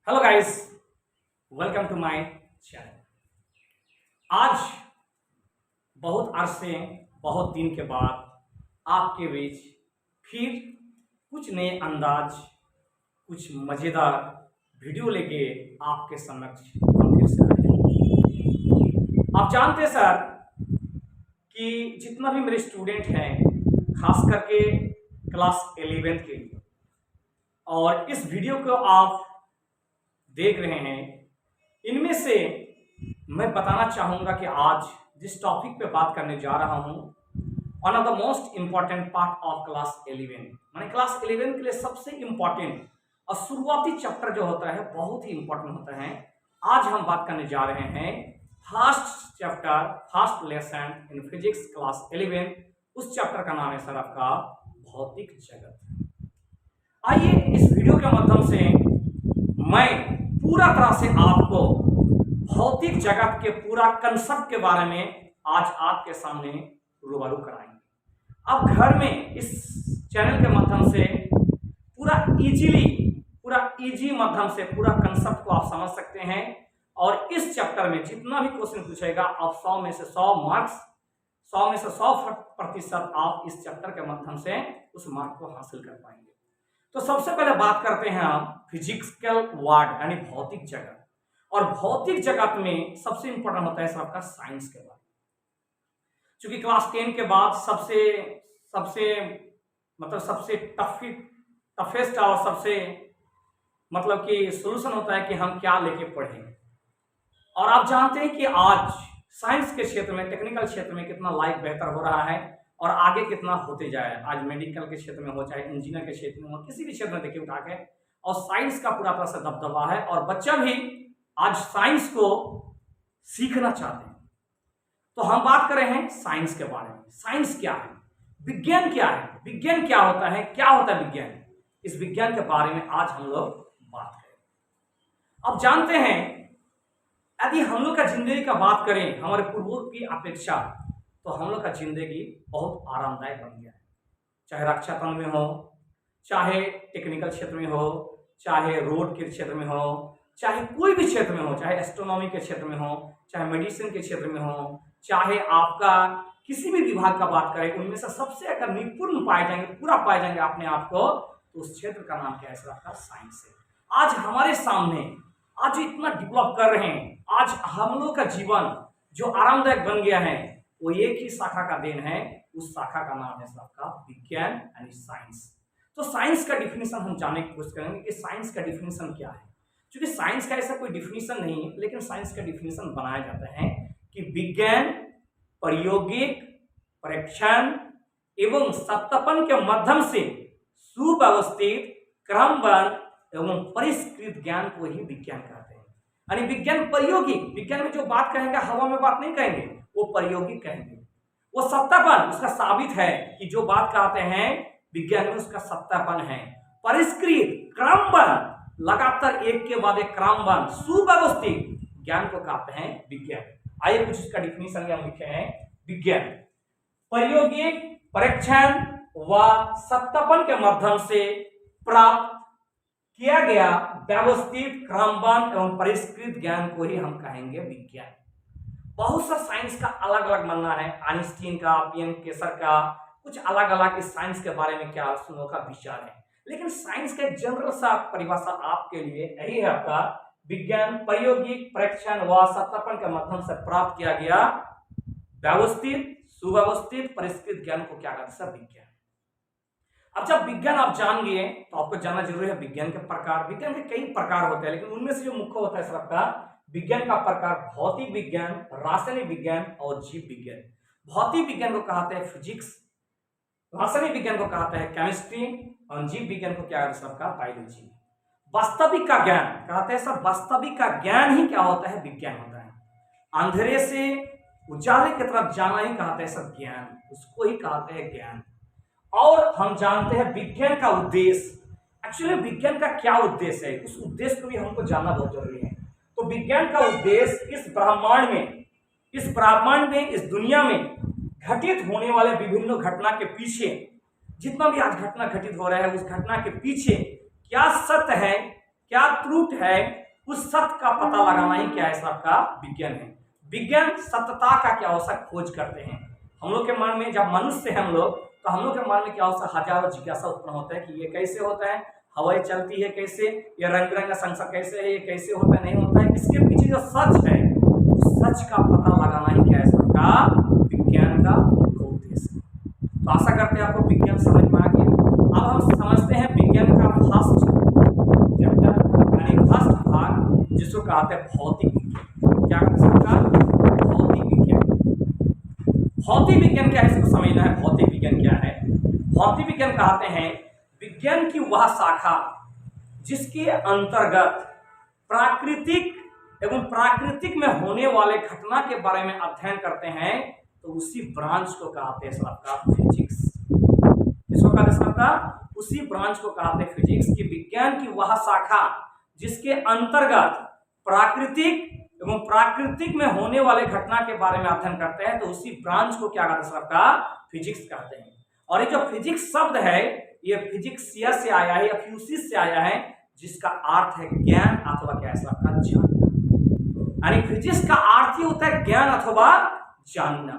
Hello guys, welcome to my channel. आज बहुत अरसे बहुत दिन के बाद आपके बीच फिर कुछ नए अंदाज, कुछ मज़ेदार वीडियो लेके आपके समक्ष हम फिर से आए हैं। आप जानते हैं सर कि जितना भी मेरे स्टूडेंट हैं, खास करके क्लास 11 के लिए, और इस वीडियो को आप देख रहे हैं, इनमें से मैं बताना चाहूँगा कि आज जिस टॉपिक पे बात करने जा रहा हूँ, one of the most important part of class 11, माने क्लास 11 के लिए सबसे इम्पॉर्टेंट और शुरुआती चैप्टर जो होता है बहुत ही इम्पोर्टेंट होता है। आज हम बात करने जा रहे हैं first chapter, first lesson in physics class 11। उस चैप्टर का नाम है सर आपका भौतिक जगत। आइए इस वीडियो के माध्यम से मैं पूरा तरह से आपको भौतिक जगत के पूरा कंसेप्ट के बारे में आज आपके सामने रूबरू कराएंगे। अब घर में इस चैनल के माध्यम से पूरा इजी माध्यम से पूरा कंसेप्ट को आप समझ सकते हैं, और इस चैप्टर में जितना भी क्वेश्चन पूछेगा आप 100 में से 100 मार्क्स, 100 में से 100% आप इस चैप्टर के माध्यम से उस मार्क को हासिल कर पाएंगे। तो सबसे पहले बात करते हैं हम फिजिकल वर्ल्ड यानी भौतिक जगत। और भौतिक जगत में सबसे इंपॉर्टेंट होता है सर आपका साइंस के बारे में, क्योंकि क्लास 10 के बाद सबसे टफेस्ट और सबसे कि सोल्यूशन होता है कि हम क्या लेके पढ़ेंगे। और आप जानते हैं कि आज साइंस के क्षेत्र में, टेक्निकल क्षेत्र में कितना लाइफ बेहतर हो रहा है और आगे कितना होते जाए। आज मेडिकल के क्षेत्र में हो, चाहे इंजीनियर के क्षेत्र में हो, किसी भी क्षेत्र में देखिए उठा के, और साइंस का पूरा तरह से दबदबा है और बच्चा भी आज साइंस को सीखना चाहते हैं। तो हम बात कर रहे हैं साइंस के बारे में। साइंस क्या है, विज्ञान क्या है, विज्ञान क्या होता है, क्या होता है विज्ञान, इस विज्ञान के बारे में आज हम लोग बात करें। अब जानते हैं, यदि हम लोग का जिंदगी का बात करें हमारे पूर्वों की अपेक्षा, तो हम लोग का जिंदगी बहुत आरामदायक बन गया है। चाहे रक्षा तंत्र में हो, चाहे टेक्निकल क्षेत्र में हो, चाहे रोड के क्षेत्र में हो, चाहे कोई भी क्षेत्र में हो, चाहे एस्ट्रोनॉमी के क्षेत्र में हो, चाहे मेडिसिन के क्षेत्र में हो, चाहे आपका किसी भी विभाग का बात करें, उनमें से सबसे अगर निपुण पाए जाएंगे, पूरा पाए जाएंगे अपने आप को, तो उस क्षेत्र का नाम क्या है सर आपका साइंस है। आज हमारे सामने आज इतना डेवलप कर रहे हैं, आज हम लोग का जीवन जो आरामदायक बन गया है वो एक ही शाखा का देन है। उस शाखा का नाम है आपका विज्ञान यानी साइंस। तो साइंस का डिफिनीशन हम जानने की कोशिश करेंगे कि साइंस का डिफिनीशन क्या है, क्योंकि साइंस का ऐसा कोई डिफिनीशन नहीं है, लेकिन साइंस का डिफिनीशन बनाया जाता है कि विज्ञान प्रायोगिक परीक्षण एवं सत्यापन के माध्यम से सुव्यवस्थित क्रमबद्ध एवं परिष्कृत ज्ञान को ही विज्ञान कहते हैं। यानी विज्ञान प्रायोगिक, विज्ञान में जो बात कहेंगे हवा में बात नहीं कहेंगे, वो प्रायोगिक कहेंगे। वो सत्यापन, उसका साबित है कि जो बात कहते हैं विज्ञान में उसका सत्यापन है। परिष्कृत क्रमबद्ध, लगातार एक के बाद एक क्रमबद्ध सुव्यवस्थित ज्ञान को कहते हैं विज्ञान। आइए कुछ इसका डिफिनीशन हम लिखे हैं। विज्ञान प्रायोगिक परीक्षण व सत्यापन के माध्यम से प्राप्त किया गया व्यवस्थित क्रमबद्ध एवं परिष्कृत ज्ञान को ही हम कहेंगे विज्ञान। बहुत सा साइंस का अलग अलग मानना है, आइंस्टीन का, पीएम केसर का, कुछ अलग अलग इस साइंस के बारे में क्या सुनो का विचार है, लेकिन साइंस का जनरल सा परिभाषा आपके लिए यही है आपका विज्ञान प्रायोगिक परीक्षण व सत्यापन के माध्यम से प्राप्त किया गया व्यवस्थित सुव्यवस्थित परिष्कृत ज्ञान को क्या कहते हैं विज्ञान। अब जब विज्ञान आप जान गए तो आपको जानना जरूरी है विज्ञान के प्रकार। विज्ञान के कई प्रकार होते हैं, लेकिन उनमें से जो मुख्य होता है सर आपका विज्ञान का प्रकार भौतिक विज्ञान, रासायनिक विज्ञान और जीव विज्ञान। भौतिक विज्ञान को कहते हैं फिजिक्स, रासायनिक विज्ञान को कहते हैं केमिस्ट्री, और जीव विज्ञान को क्या कहते हैं सबका बायोलॉजी। वास्तविक का ज्ञान कहते हैं सर, वास्तविक का ज्ञान ही क्या होता है विज्ञान होता है। अंधेरे से उजाले की तरफ जाना ही कहते हैं सब ज्ञान, उसको ही कहते हैं ज्ञान। और हम जानते हैं विज्ञान का उद्देश्य, एक्चुअली विज्ञान का क्या उद्देश्य है, उस उद्देश्य को भी हमको जानना बहुत जरूरी है। तो विज्ञान का उद्देश्य इस ब्रह्मांड में, इस दुनिया में घटित होने वाले विभिन्न घटना के पीछे, जितना भी आज घटना घटित हो रहा है, उस घटना के पीछे क्या सत्य है, क्या ट्रूथ है, उस सत्य का पता लगाना ही क्या है सबका विज्ञान है। विज्ञान सत्यता का क्या होता है खोज करते हैं। हम लोग के मन में जब मनुष्य है हम लोग, तो हम लोग के मन में क्या होता है हजारों जिज्ञासा उत्पन्न होता है कि ये कैसे होता है, हवाएं चलती है कैसे, ये रंग बिरंगा संसार कैसे है, ये कैसे होता है नहीं होता है, इसके पीछे जो सच है उस सच का पता लगाना ही क्या है सबका विज्ञान का मुख्य उद्देश्य। तो आशा करते हैं आपको विज्ञान समझ में आ गया। अब हम समझते हैं विज्ञान का फर्स्ट चैप्टर यानी फर्स्ट भाग जिसको कहते हैं भौतिक विज्ञान। क्या कहते हैं भौतिक विज्ञान। भौतिक विज्ञान क्या है इसको समझना है। भौतिक विज्ञान क्या है? भौतिक विज्ञान कहते हैं विज्ञान की वह शाखा जिसके अंतर्गत प्राकृतिक एवं प्राकृतिक में होने वाले घटना के बारे में अध्ययन करते हैं, तो उसी ब्रांच को कहते हैं सबका फिजिक्स। इसको कहते हैं सबका उसी ब्रांच को कहते हैं फिजिक्स। की विज्ञान की वह शाखा जिसके अंतर्गत प्राकृतिक एवं प्राकृतिक में होने वाले घटना के बारे में अध्ययन करते हैं, तो उसी ब्रांच को क्या कहते हैं सबका फिजिक्स कहते हैं। और ये जो फिजिक्स शब्द है ये फिजिक्सिया से आया है या फ्यूसिस से आया है, जिसका अर्थ है ज्ञान अथवा क्या है सबका जानना। यानी फिजिक्स का अर्थ ही होता है ज्ञान अथवा जानना।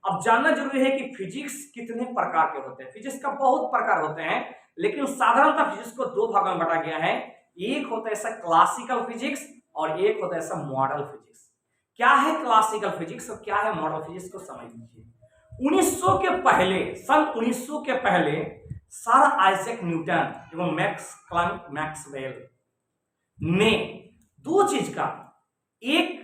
अब जानना जरूरी है कि फिजिक्स कितने प्रकार के होते हैं। फिजिक्स का बहुत प्रकार होते हैं, लेकिन साधारणतः फिजिक्स को दो भागों में बांटा गया है। एक होता है ऐसा क्लासिकल फिजिक्स और एक होता है ऐसा मॉडल फिजिक्स। क्या है क्लासिकल फिजिक्स और क्या है मॉडल फिजिक्स को समझ लीजिए। 1900 के पहले, सन 1900 के पहले सर आइजैक न्यूटन एवं मैक्स क्लैंक मैक्सवेल ने दो चीज का, एक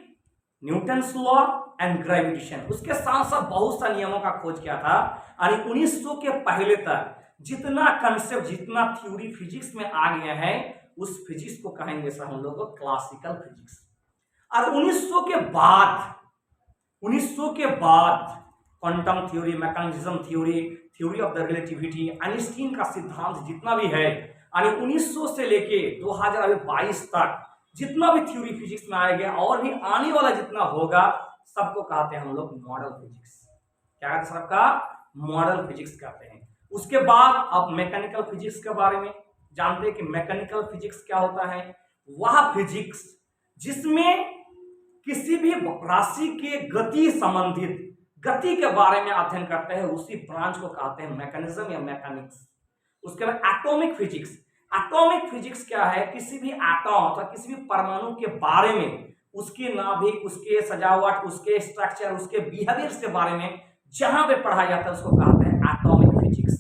न्यूटन्स लॉ एंड ग्रेविटेशन, उसके साथ साथ बहुत सा नियमों का खोज किया था। यानी 1900 के पहले तक जितना कंसेप्ट जितना थ्योरी फिजिक्स में आ गया है उस फिजिक्स को कहेंगे सर हम लोग क्लासिकल फिजिक्स। और 1900 के बाद quantum theory, mechanism theory, theory of the relativity, Einstein का सिद्धांत जितना भी है, यानी 1900 से लेके 2022 तक जितना भी थ्योरी फिजिक्स में आएगा और भी आने वाला जितना होगा सबको कहते हैं हम लोग मॉडल फिजिक्स। क्या कहते हैं सबका मॉडल फिजिक्स कहते हैं। उसके बाद आप मैकेनिकल फिजिक्स के बारे में जानते हैं कि मैकेनिकल फिजिक्स क्या होता है। वह फिजिक्स जिसमें किसी भी राशि के गति संबंधित गति के बारे में अध्ययन करते हैं, उसी ब्रांच को कहते हैं मैकेनिज्म या मैकेनिक्स। उसके बाद एटॉमिक फिजिक्स। एटॉमिक फिजिक्स क्या है? किसी भी एटॉम अथवा किसी भी परमाणु के बारे में, उसके नाभिक, उसके सजावट, उसके स्ट्रक्चर, उसके बिहेवियर्स के बारे में जहां पे पढ़ाया जाता है उसको कहते हैं एटॉमिक फिजिक्स।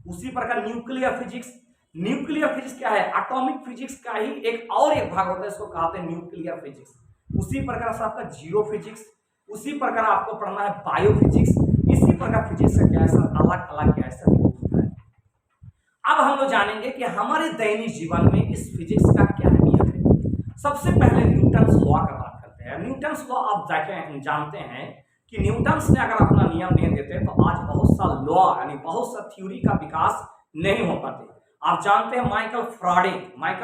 उसी प्रकार न्यूक्लियर फिजिक्स। न्यूक्लियर फिजिक्स क्या है? एटॉमिक फिजिक्स का ही एक और एक भाग होता है, इसको कहते हैं न्यूक्लियर फिजिक्स। उसी प्रकार से आपका जीरो फिजिक्स, उसी प्रकार आपको पढ़ना है बायोफिजिक्स। इसी प्रकार फिजिक्स का क्या है सर अलग अलग क्या है सर होता है। अब हम लोग जानेंगे कि हमारे दैनिक जीवन में इस फिजिक्स का क्या अहमियत है। सबसे पहले न्यूटन्स लॉ का बात करते हैं। न्यूटन्स लॉ आप जानते हैं कि न्यूटन्स ने अगर अपना नियम नहीं देते तो आज बहुत सा लॉ यानी बहुत सा थ्योरी का विकास नहीं हो पाते। आप जानते हैं माइकल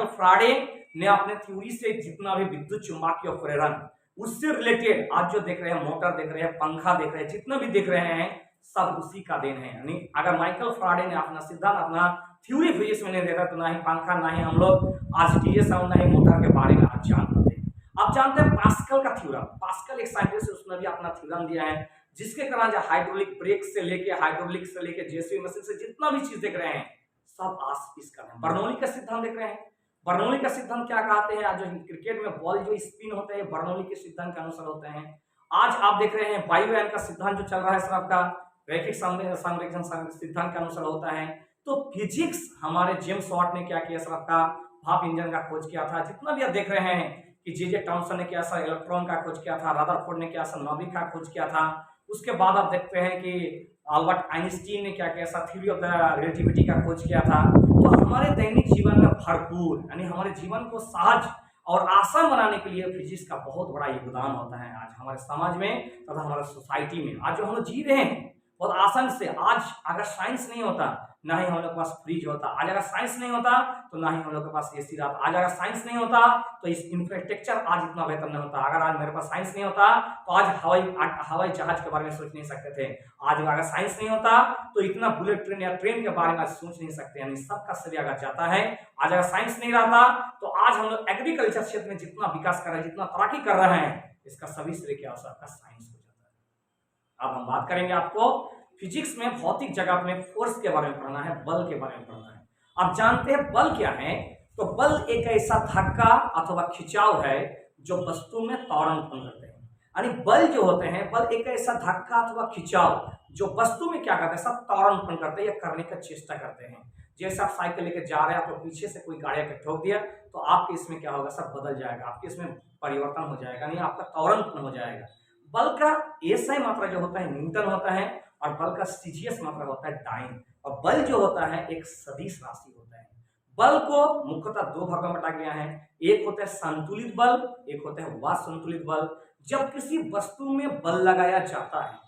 फ्राडे ने अपने थ्योरी से जितना भी विद्युत चुंबकीय प्रेरण उससे रिलेटेड आज जो देख रहे हैं, मोटर देख रहे हैं, पंखा देख रहे हैं, जितना भी देख रहे हैं सब उसी का देन है। यानी अगर माइकल फ्राडे ने अपना सिद्धांत, अपना थ्योरी फिजिक्स में नहीं देता तो ना ही पंखा, ना ही हम लोग आज डीएस और ना ही मोटर के बारे में आज जान पाते। आप जानते हैं पास्कल का थ्योरम। पास्कल एक साइंटिस्ट है, उसने भी अपना थ्योरम दिया है जिसके कारण जो हाइड्रोलिक ब्रेक से लेके जेसीबी मशीन से जितना भी चीज देख रहे हैं सब आज इसका है। बर्नौली का सिद्धांत देख रहे हैं। बर्नौली का सिद्धांत क्या कहते हैं? आज जो क्रिकेट में बॉल जो स्पिन होते हैं बर्नौली के सिद्धांत के अनुसार होते हैं। आज आप देख रहे हैं वायुयान का सिद्धांत जो चल रहा है सर आपका रैखिक संरेखण सिद्धांत के अनुसार होता है। तो फिजिक्स हमारे जेम्स वाट ने क्या किया सर आपका भाप इंजन का खोज किया था। जितना भी आप देख रहे हैं कि जे टॉमसन ने क्या सर इलेक्ट्रॉन का खोज किया था, रदरफोर्ड ने क्या सर नाभिक का खोज किया था। उसके बाद आप देखते हैं कि अल्बर्ट आइंस्टीन ने क्या किया sir theory of the relativity का खोज किया था। तो हमारे दैनिक जीवन में भरपूर यानी हमारे जीवन को सहज और आसान बनाने के लिए फिजिक्स का बहुत बड़ा योगदान होता है। आज हमारे समाज में तथा हमारे सोसाइटी में आज जो हम लोग जी रहे हैं बहुत आसान से। आज अगर साइंस नहीं होता, ना ही हम लोग के पास फ्रिज होता। आज अगर साइंस नहीं होता तो ना ही हम लोग के पास एसी रहता। आज अगर साइंस नहीं होता तो इस इंफ्रास्ट्रक्चर आज इतना बेहतर नहीं होता। अगर आज मेरे पास साइंस नहीं होता तो आज हवाई जहाज के बारे में सोच नहीं सकते थे। आज अगर साइंस नहीं होता तो इतना बुलेट ट्रेन या ट्रेन के बारे में आज सोच नहीं सकते। यानी सबका श्रेय अगर जाता है, आज अगर साइंस नहीं रहता तो आज हम लोग एग्रीकल्चर क्षेत्र में जितना विकास कर रहे हैं, जितना तरक्की कर रहे हैं, इसका सभी श्रेय क्या हो सकता है? साइंस हो जाता है। अब हम बात करेंगे, आपको फिजिक्स में भौतिक जगत में फोर्स के बारे में पढ़ना है, बल के बारे में पढ़ना है। आप जानते हैं बल क्या है? तो बल एक ऐसा धक्का अथवा खिंचाव है जो वस्तु में त्वरण उत्पन्न करते हैं। यानी बल जो होते हैं, बल एक ऐसा धक्का अथवा खिंचाव जो वस्तु में क्या करते हैं? सब त्वरण उत्पन्न करते हैं या करने का चेष्टा करते हैं। जैसे आप साइकिल लेकर जा रहे हैं, आपको पीछे से कोई गाड़ी आकर ठोक दिया तो आपके इसमें क्या होगा? सब बदल जाएगा, आपके इसमें परिवर्तन हो जाएगा, नहीं आपका त्वरण उत्पन्न हो जाएगा। बल का एसआई मात्रा जो होता है न्यूटन होता है और बल का सीजीएस मात्रा होता है डाइन। और बल जो होता है एक सदिश राशि होता है। बल को मुख्यतः दो भागों में बांटा गया है। एक होता है संतुलित बल, एक होता है असंतुलित बल। जब किसी वस्तु में बल लगाया जाता है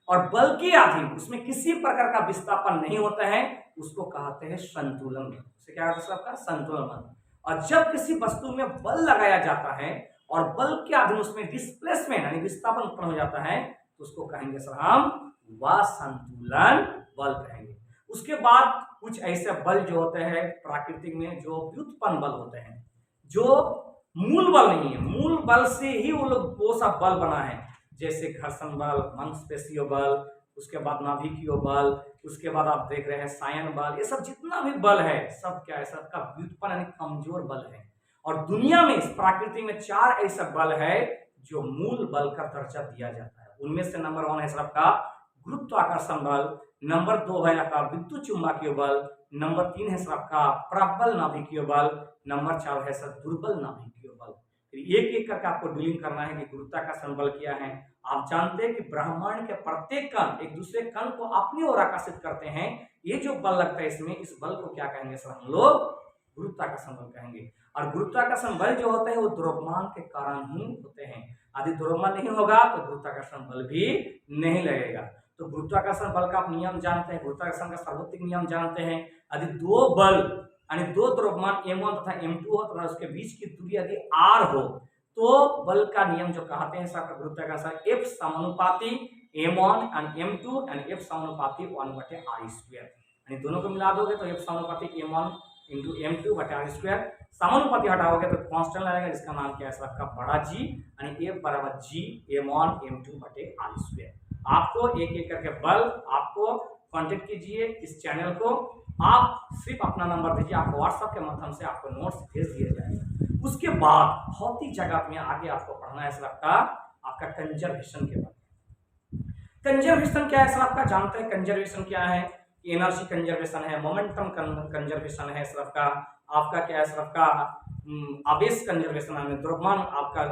और बल के अधीन उसमें किसी प्रकार का विस्थापन नहीं होता है, उसको कहते हैं संतुलन। उसे क्या कहते हैं? आपका संतुलन बल। और जब किसी वस्तु में बल लगाया जाता है और बल के अधीन उसमें डिस्प्लेसमेंट यानी विस्थापन उत्पन्न हो जाता है, तो उसको कहेंगे सर हम असंतुलन बल कहेंगे। उसके बाद कुछ ऐसे बल जो होते हैं प्राकृतिक में, जो व्युत्पन्न बल होते हैं, जो मूल बल नहीं है, मूल बल से ही वो सब बल बना है। जैसे घर्षण बल, मांसपेशीय बल, उसके बाद नाभिकीय बल, उसके बाद आप देख रहे हैं सायन बल। ये सब जितना भी बल है सब क्या है? सबका व्युत्पन्न यानी कमजोर बल है। और दुनिया में इस प्रकृति में 4 ऐसा बल है जो मूल बल का दर्जा दिया जाता है। उनमें से नंबर 1 है सबका गुरुत्वाकर्षण बल, नंबर 2 है आपका विद्युत चुंबकीय बल, नंबर 3 है आपका प्रबल नाभिकीय बल, नंबर 4 है सर दुर्बल नाभिकीय बल। एक एक करके आपको डीलिंग करना है कि गुरुत्वाकर्षण बल क्या है। आप जानते हैं कि ब्रह्मांड के प्रत्येक कण एक दूसरे कण को अपनी ओर आकर्षित करते हैं। ये जो बल लगता है इसमें, इस बल को क्या कहेंगे सर? हम लोग गुरुत्वाकर्षण बल कहेंगे। और गुरुत्वाकर्षण बल जो होते हैं वो द्रव्यमान के कारण ही होते हैं। यदि द्रव्यमान नहीं होगा तो गुरुत्वाकर्षण बल भी नहीं लगेगा। तो गुरुत्वाकर्षण बल का आप नियम जानते हैं, गुरुत्वाकर्षण का सर्वोत्तम नियम जानते हैं। यदि दो बल यानी दो द्रव्यमान m1 तथा m2 हो तथा उसके बीच की दूरी यदि r हो तो बल का नियम जो कहते हैं सर गुरुत्वाकर्षण F समानुपाती m1 and m2 and F समानुपाती 1/r²। यानी दोनों को मिला दोगे तो F समानुपाती m1 इंटू m2/r²। समानुपाती हटाओगे तो कांस्टेंट आएगा, जिसका नाम क्या है सर? आपका बड़ा G यानी F बराबर G m1 m2/r²। आपको एक एक करके बल आपको कांटेक्ट कीजिए इस चैनल को। आप सिर्फ अपना नंबर दीजिए, आपको व्हाट्सएप के माध्यम से आपको नोट्स भेज दिया जाएगा। उसके बाद भौतिक जगत में आगे आपको पढ़ना है सर आपका कंजर्वेशन के बारे में। कंजर्वेशन क्या है सर? आपका जानते हैं कंजर्वेशन क्या है? एनर्जी कंजर्वेशन है, मोमेंटम कंजर्वेशन है सर आपका क्या है सर? आपका आवेश कंजर्वेशन है, द्रव्यमान। आपका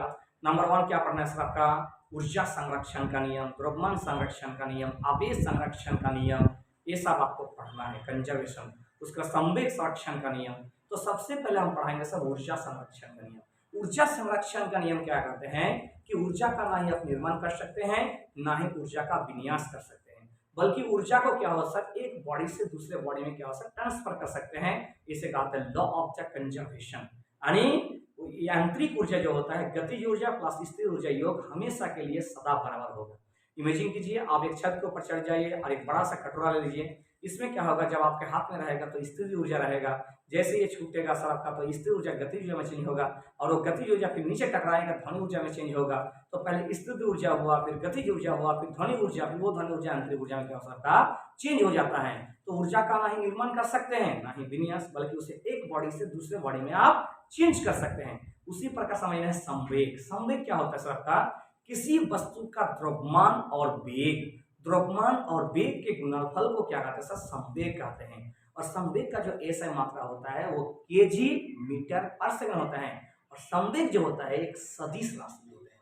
नंबर 1 क्या पढ़ना है सर? आपका ऊर्जा संरक्षण का नियम, द्रव्यमान संरक्षण का नियम, आवेश संरक्षण का नियम, ये सब आपको पढ़ना है कंजर्वेशन। उसका संवेग संरक्षण का नियम। तो सबसे पहले हम पढ़ाएंगे सर ऊर्जा संरक्षण का नियम। ऊर्जा संरक्षण का नियम क्या कहते हैं कि ऊर्जा का ना ही आप निर्माण कर सकते हैं, ना ही ऊर्जा का विन्यास कर सकते हैं, बल्कि ऊर्जा को क्या हो सकता है? एक बॉडी से दूसरे बॉडी में क्या हो सकता है? ट्रांसफर कर सकते हैं। इसे कहते हैं लॉ ऑफ द कंजर्वेशन। यानी यांत्रिक ऊर्जा जो होता है, गतिज ऊर्जा प्लस स्थिर ऊर्जा योग हमेशा के लिए सदा बराबर होगा। इमेजिन कीजिए आप एक छत के ऊपर चढ़ जाइए और एक बड़ा सा कटोरा ले लीजिए। इसमें क्या होगा? जब आपके हाथ में रहेगा तो स्थिर ऊर्जा रहेगा, जैसे ये छूटेगा सर आपका तो स्थिर ऊर्जा गतिज ऊर्जा में चेंज होगा और वो गतिज ऊर्जा फिर नीचे टकराएगा, ध्वनि ऊर्जा में चेंज होगा। तो पहले स्थिर ऊर्जा हुआ, फिर गतिज ऊर्जा हुआ, फिर ध्वनि ऊर्जा, फिर वो ध्वनि ऊर्जा अंतरिक ऊर्जा में क्या हो सकता है? चेंज हो जाता है। तो ऊर्जा का ना ही निर्माण कर सकते हैं, ना ही विन्यास, बल्कि उसे एक बॉडी से दूसरे बॉडी में आप चेंज कर सकते हैं। उसी प्रकार समझना है संवेग। संवेग क्या होता है सर? आपका किसी वस्तु का द्रव्यमान और वेग, द्रव्यमान और वेग के गुणनफल को क्या कहते हैं सर? संवेग कहते हैं। और संवेग का जो एसआई मात्रा होता है वो केजी मीटर पर सेकंड होता है। और संवेग जो होता है एक सदिश राशि होता है।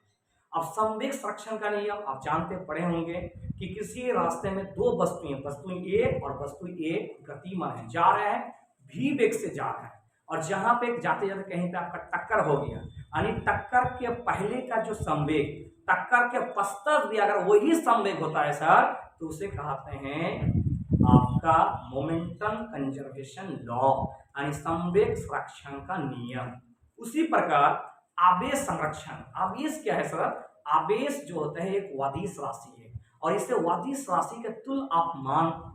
अब संवेग संरक्षण का नियम आप जानते पढ़े होंगे कि किसी रास्ते में दो वस्तुएं, वस्तु ए और वस्तु ए गतिमान है, जा रहे हैं, भी वेग से जा रहे हैं, और जहां पे जाते जाते कहीं पे आपका टक्कर हो गया, यानी टक्कर के पहले का जो संवेग, टक्कर के पश्चात भी अगर वही संवेग होता है सर तो उसे कहते हैं आपका मोमेंटम कंजर्वेशन लॉ यानी संवेग संरक्षण का नियम। उसी प्रकार आवेश संरक्षण, आवेश क्या है सर? आवेश जो होता है एक वादिश राशि है और इसे वादिश राशि के तुल्य आप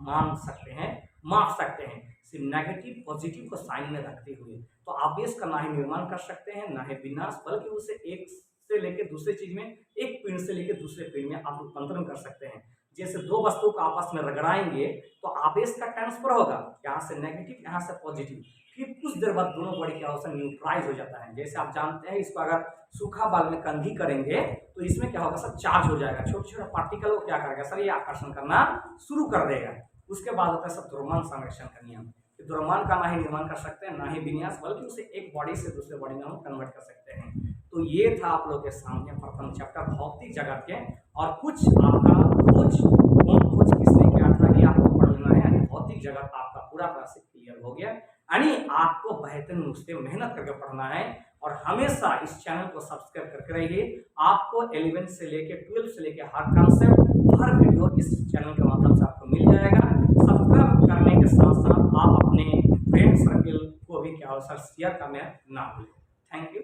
मान सकते हैं, माप सकते हैं, सिर्फ नेगेटिव पॉजिटिव को साइन में रखते हुए। तो आवेश का ना ही निर्माण कर सकते हैं ना ही विनाश, बल्कि उसे एक से लेकर दूसरे चीज में, एक पिंड से लेकर दूसरे पिंड में आप रूपांतरण कर सकते हैं। जैसे दो वस्तु को आपस में रगड़ाएंगे तो आवेश का ट्रांसफर होगा, यहाँ से नेगेटिव यहाँ से पॉजिटिव, फिर कुछ देर बाद दोनों बॉडी क्या होता है, न्यूट्राइज हो जाता है। जैसे आप जानते हैं इसको अगर सूखा बाल में कंघी करेंगे तो इसमें क्या होगा सर, चार्ज हो जाएगा, छोटे छोटे पार्टिकल को क्या करेगा सर, ये आकर्षण करना शुरू कर देगा। उसके बाद होता है सर द्रव्यमान संरक्षण का नियम। द्रव्यमान का ना ही निर्माण कर सकते हैं ना ही विन्यास, बल्कि उसे एक बॉडी से दूसरे बॉडी में हम कन्वर्ट कर सकते हैं। तो ये था आप लोग के सामने प्रथम चैप्टर भौतिक जगत के, और कुछ आपका खोज किसने किया था ये आपको पढ़ लेना है। यानी भौतिक जगत आपका पूरा तरह से क्लियर हो गया, यानी आपको बेहतरीन उससे मेहनत करके पढ़ना है। और हमेशा इस चैनल को सब्सक्राइब करके रहिए, आपको 11 से लेके 12 से लेके हर कॉन्सेप्ट, हर वीडियो इस चैनल के माध्यम से आपको मिल जाएगा। सब्सक्राइब करने के साथ साथ आप अपने फ्रेंड सर्किल को भी क्या हो सर शेयर करना ना भूलें। Thank you.